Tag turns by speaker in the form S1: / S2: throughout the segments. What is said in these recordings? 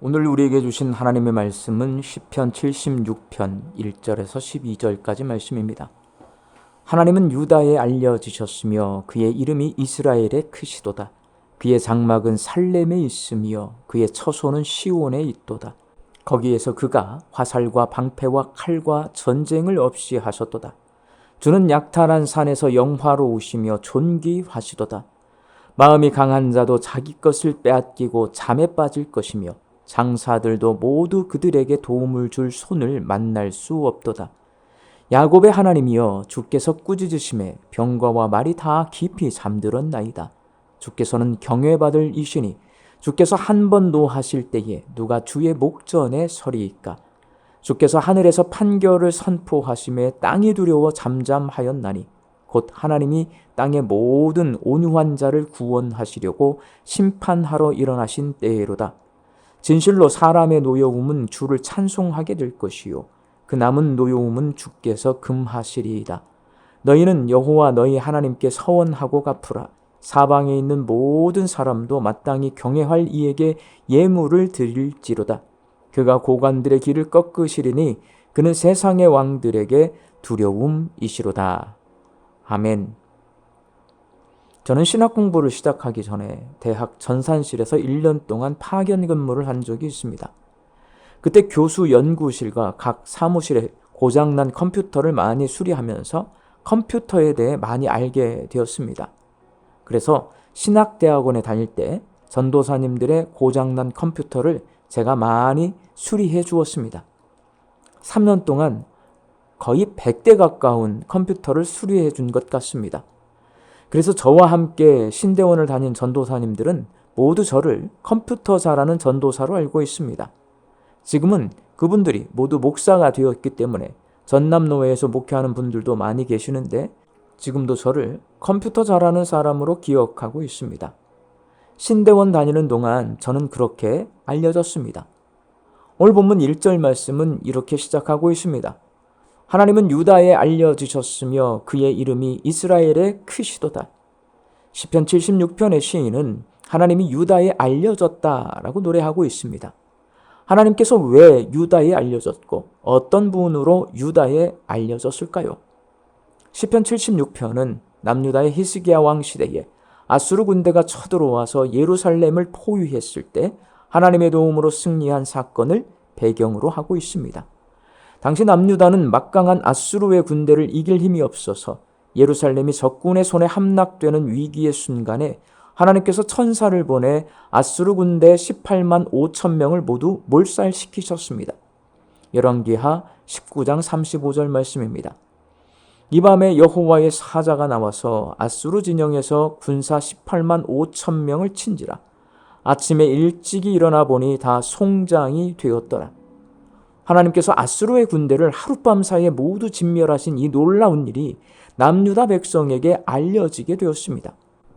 S1: 오늘 우리에게 주신 하나님의 말씀은 시편 76편 1절에서 12절까지 말씀입니다. 하나님은 유다에 알려지셨으며 그의 이름이 이스라엘에 크시도다. 그의 장막은 살렘에 있으며 그의 처소는 시온에 있도다. 거기에서 그가 화살과 방패와 칼과 전쟁을 없이 하셨도다. 주는 약탈한 산에서 영화로우시며 존귀하시도다. 마음이 강한 자도 자기 것을 빼앗기고 잠에 빠질 것이며 장사들도 모두 그들에게 도움을 줄 손을 만날 수 없도다. 야곱의 하나님이여, 주께서 꾸짖으심에 병과와 말이 다 깊이 잠들었나이다. 주께서는 경외받을 이시니 주께서 한 번 노하실 때에 누가 주의 목전에 서리이까. 주께서 하늘에서 판결을 선포하심에 땅이 두려워 잠잠하였나니 곧 하나님이 땅의 모든 온유한 자를 구원하시려고 심판하러 일어나신 때로다. 진실로 사람의 노여움은 주를 찬송하게 될 것이요 그 남은 노여움은 주께서 금하시리이다. 너희는 여호와 너희 하나님께 서원하고 갚으라. 사방에 있는 모든 사람도 마땅히 경외할 이에게 예물을 드릴지로다. 그가 고관들의 길을 꺾으시리니 그는 세상의 왕들에게 두려움이시로다. 아멘. 저는 신학 공부를 시작하기 전에 대학 전산실에서 1년 동안 파견 근무를 한 적이 있습니다. 그때 교수 연구실과 각 사무실에 고장난 컴퓨터를 많이 수리하면서 컴퓨터에 대해 많이 알게 되었습니다. 그래서 신학대학원에 다닐 때 전도사님들의 고장난 컴퓨터를 제가 많이 수리해 주었습니다. 3년 동안 거의 100대 가까운 컴퓨터를 수리해 준 것 같습니다. 그래서 저와 함께 신대원을 다닌 전도사님들은 모두 저를 컴퓨터 잘하는 전도사로 알고 있습니다. 지금은 그분들이 모두 목사가 되었기 때문에 전남노회에서 목회하는 분들도 많이 계시는데 지금도 저를 컴퓨터 잘하는 사람으로 기억하고 있습니다. 신대원 다니는 동안 저는 그렇게 알려졌습니다. 오늘 본문 1절 말씀은 이렇게 시작하고 있습니다. 하나님은 유다에 알려지셨으며 그의 이름이 이스라엘에 크시도다. 시편 76편의 시인은 하나님이 유다에 알려졌다라고 노래하고 있습니다. 하나님께서 왜 유다에 알려졌고 어떤 분으로 유다에 알려졌을까요? 시편 76편은 남유다의 히스기야 왕 시대에 아수르 군대가 쳐들어와서 예루살렘을 포위했을 때 하나님의 도움으로 승리한 사건을 배경으로 하고 있습니다. 당시 남유다는 막강한 아수르의 군대를 이길 힘이 없어서 예루살렘이 적군의 손에 함락되는 위기의 순간에 하나님께서 천사를 보내 아수르 군대 18만 5천 명을 모두 몰살시키셨습니다. 열왕기하 19장 35절 말씀입니다. 이 밤에 여호와의 사자가 나와서 아수르 진영에서 군사 18만 5천 명을 친지라. 아침에 일찍이 일어나 보니 다 송장이 되었더라. 하나님께서 아수르의 군대를 하룻밤 사이에 모두 진멸하신 이 놀라운 일이 남유다 백성에게 알려지게 되었습니다.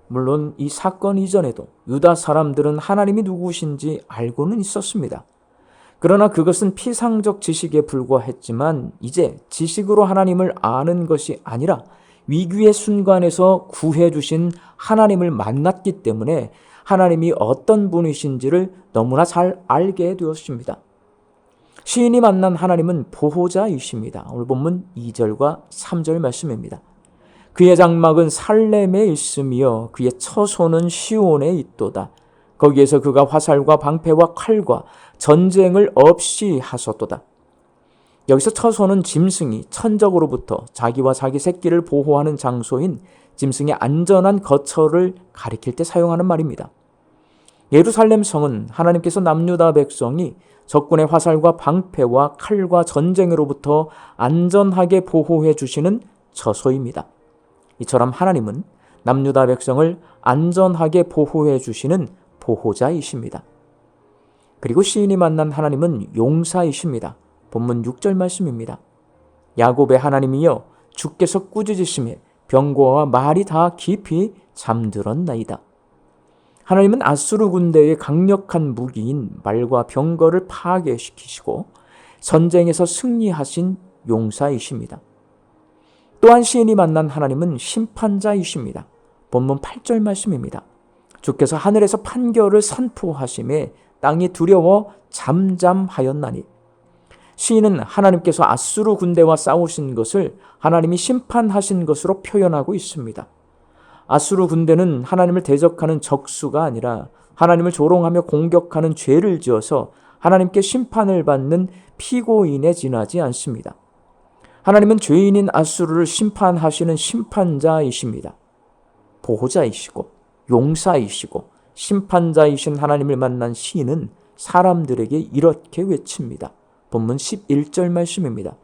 S1: 물론 이 사건 이전에도 유다 사람들은 하나님이 누구신지 알고는 있었습니다. 그러나 그것은 피상적 지식에 불과했지만 이제 지식으로 하나님을 아는 것이 아니라 위기의 순간에서 구해주신 하나님을 만났기 때문에 하나님이 어떤 분이신지를 너무나 잘 알게 되었습니다. 시인이 만난 하나님은 보호자이십니다. 오늘 본문 2절과 3절 말씀입니다. 그의 장막은 살렘에 있으며 그의 처소는 시온에 있도다. 거기에서 그가 화살과 방패와 칼과 전쟁을 없이 하셨도다. 여기서 처소는 짐승이 천적으로부터 자기와 자기 새끼를 보호하는 장소인 짐승의 안전한 거처를 가리킬 때 사용하는 말입니다. 예루살렘 성은 하나님께서 남유다 백성이 적군의 화살과 방패와 칼과 전쟁으로부터 안전하게 보호해 주시는 처소입니다. 이처럼 하나님은 남유다 백성을 안전하게 보호해 주시는 보호자이십니다. 그리고 시인이 만난 하나님은 용사이십니다. 본문 6절 말씀입니다. 야곱의 하나님이여, 주께서 꾸짖으심에 병거와 말이 다 깊이 잠들었나이다. 하나님은 아수르 군대의 강력한 무기인 말과 병거를 파괴시키시고 전쟁에서 승리하신 용사이십니다. 또한 시인이 만난 하나님은 심판자이십니다. 본문 8절 말씀입니다. 주께서 하늘에서 판결을 선포하심에 땅이 두려워 잠잠하였나니. 시인은 하나님께서 아수르 군대와 싸우신 것을 하나님이 심판하신 것으로 표현하고 있습니다. 아수르 군대는 하나님을 대적하는 적수가 아니라 하나님을 조롱하며 공격하는 죄를 지어서 하나님께 심판을 받는 피고인에 지나지 않습니다. 하나님은 죄인인 아수르를 심판하시는 심판자이십니다. 보호자이시고 용사이시고 심판자이신 하나님을 만난 시인은 사람들에게 이렇게 외칩니다. 본문 11절 말씀입니다.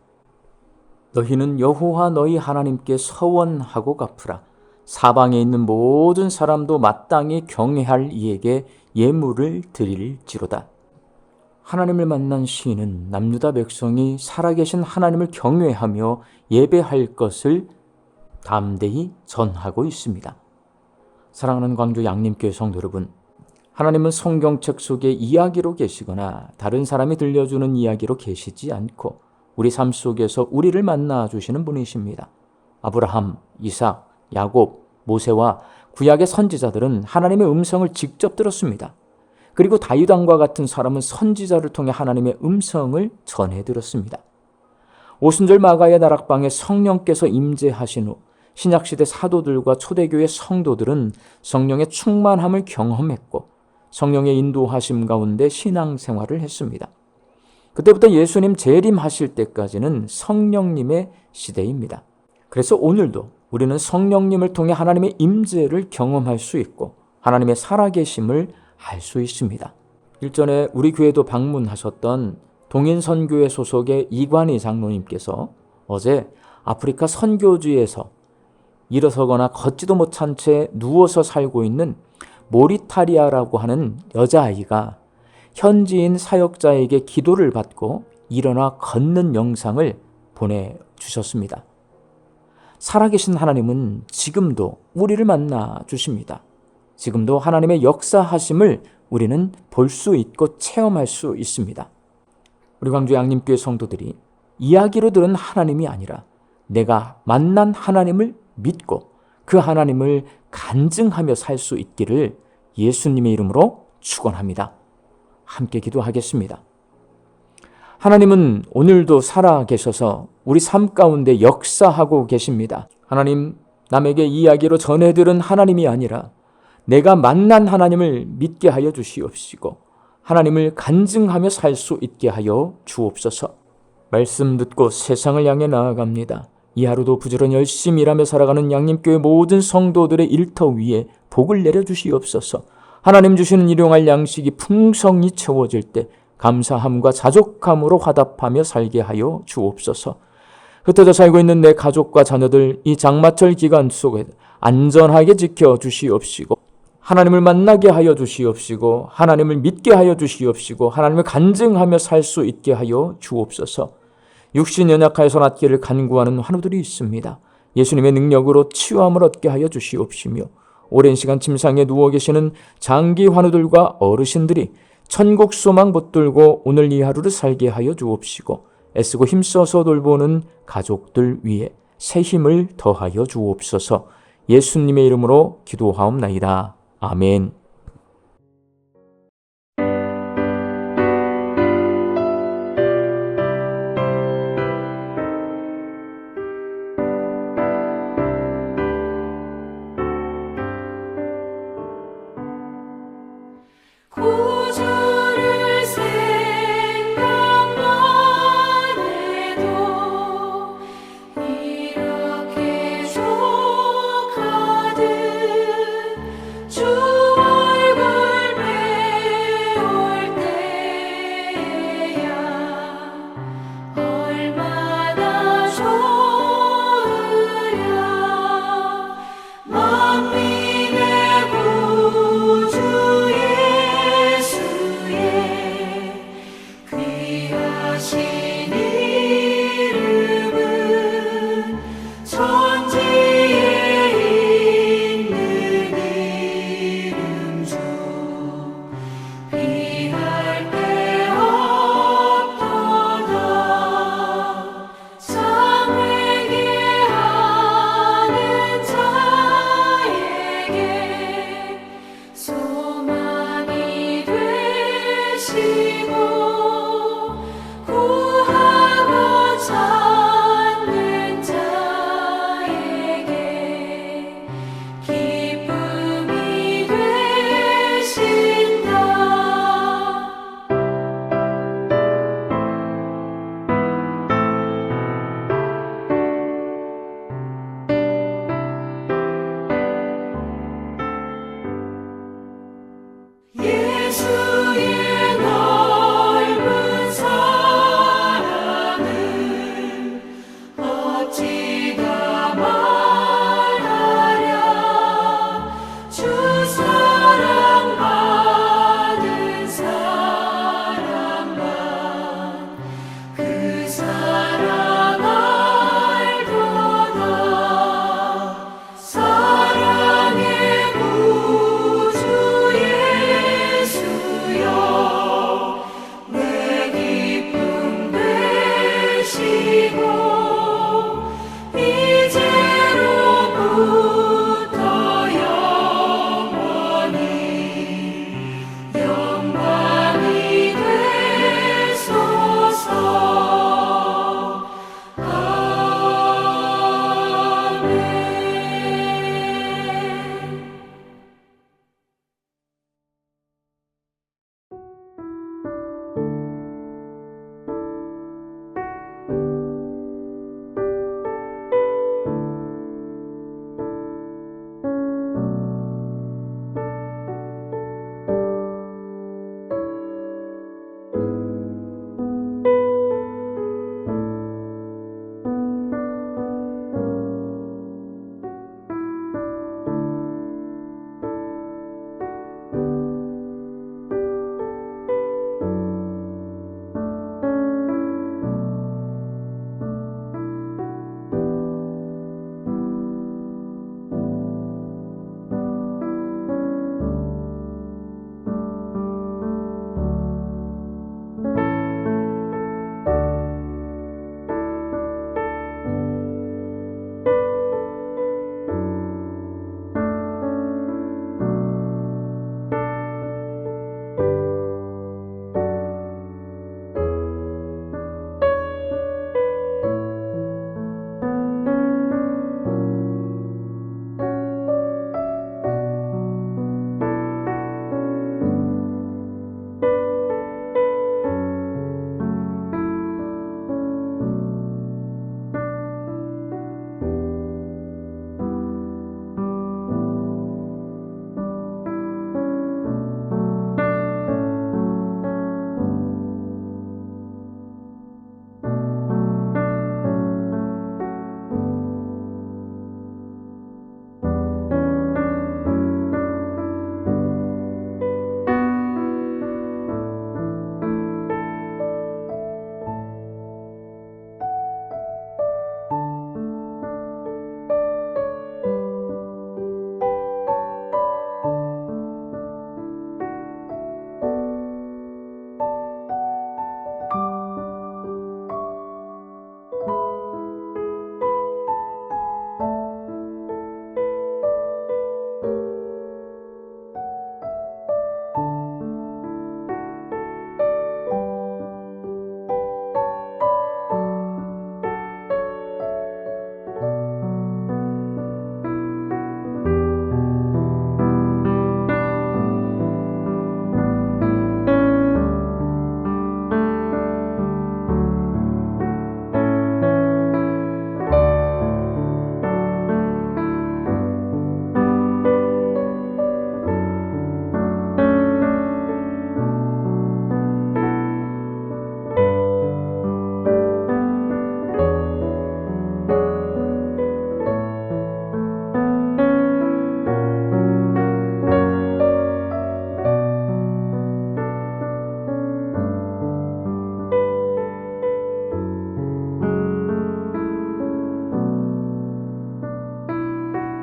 S1: 너희는 여호와 너희 하나님께 서원하고 갚으라. 사방에 있는 모든 사람도 마땅히 경외할 이에게 예물을 드릴지로다. 하나님을 만난 시인은 남유다 백성이 살아계신 하나님을 경외하며 예배할 것을 담대히 전하고 있습니다. 사랑하는 광주 양림교회 성도 여러분, 하나님은 성경책 속에 이야기로 계시거나 다른 사람이 들려주는 이야기로 계시지 않고 우리 삶 속에서 우리를 만나 주시는 분이십니다. 아브라함, 이삭, 야곱, 모세와 구약의 선지자들은 하나님의 음성을 직접 들었습니다. 그리고 다윗 왕과 같은 사람은 선지자를 통해 하나님의 음성을 전해 들었습니다. 오순절 마가의 다락방에 성령께서 임재하신 후 신약시대 사도들과 초대교회 성도들은 성령의 충만함을 경험했고 성령의 인도하심 가운데 신앙생활을 했습니다. 그때부터 예수님 재림하실 때까지는 성령님의 시대입니다. 그래서 오늘도 우리는 성령님을 통해 하나님의 임재를 경험할 수 있고 하나님의 살아계심을 알 수 있습니다. 일전에 우리 교회도 방문하셨던 동인선교회 소속의 이관희 장로님께서 어제 아프리카 선교지에서 일어서거나 걷지도 못한 채 누워서 살고 있는 모리타리아라고 하는 여자아이가 현지인 사역자에게 기도를 받고 일어나 걷는 영상을 보내주셨습니다. 살아계신 하나님은 지금도 우리를 만나 주십니다. 지금도 하나님의 역사하심을 우리는 볼 수 있고 체험할 수 있습니다. 우리 광주 양림교회 성도들이 이야기로 들은 하나님이 아니라 내가 만난 하나님을 믿고 그 하나님을 간증하며 살 수 있기를 예수님의 이름으로 축원합니다. 함께 기도하겠습니다. 하나님은 오늘도 살아계셔서 우리 삶 가운데 역사하고 계십니다. 하나님, 남에게 이야기로 전해들은 하나님이 아니라 내가 만난 하나님을 믿게 하여 주시옵시고 하나님을 간증하며 살 수 있게 하여 주옵소서. 말씀 듣고 세상을 향해 나아갑니다. 이 하루도 부지런히 열심히 일하며 살아가는 양림교회 모든 성도들의 일터 위에 복을 내려주시옵소서. 하나님 주시는 일용할 양식이 풍성히 채워질 때 감사함과 자족함으로 화답하며 살게 하여 주옵소서. 흩어져 살고 있는 내 가족과 자녀들 이 장마철 기간 속에 안전하게 지켜주시옵시고 하나님을 만나게 하여 주시옵시고 하나님을 믿게 하여 주시옵시고 하나님을 간증하며 살 수 있게 하여 주옵소서. 육신 연약하여서 낫기를 간구하는 환우들이 있습니다. 예수님의 능력으로 치유함을 얻게 하여 주시옵시며 오랜 시간 침상에 누워 계시는 장기 환우들과 어르신들이 천국 소망 붙들고 오늘 이 하루를 살게 하여 주옵시고 애쓰고 힘써서 돌보는 가족들 위에 새 힘을 더하여 주옵소서. 예수님의 이름으로 기도하옵나이다. 아멘.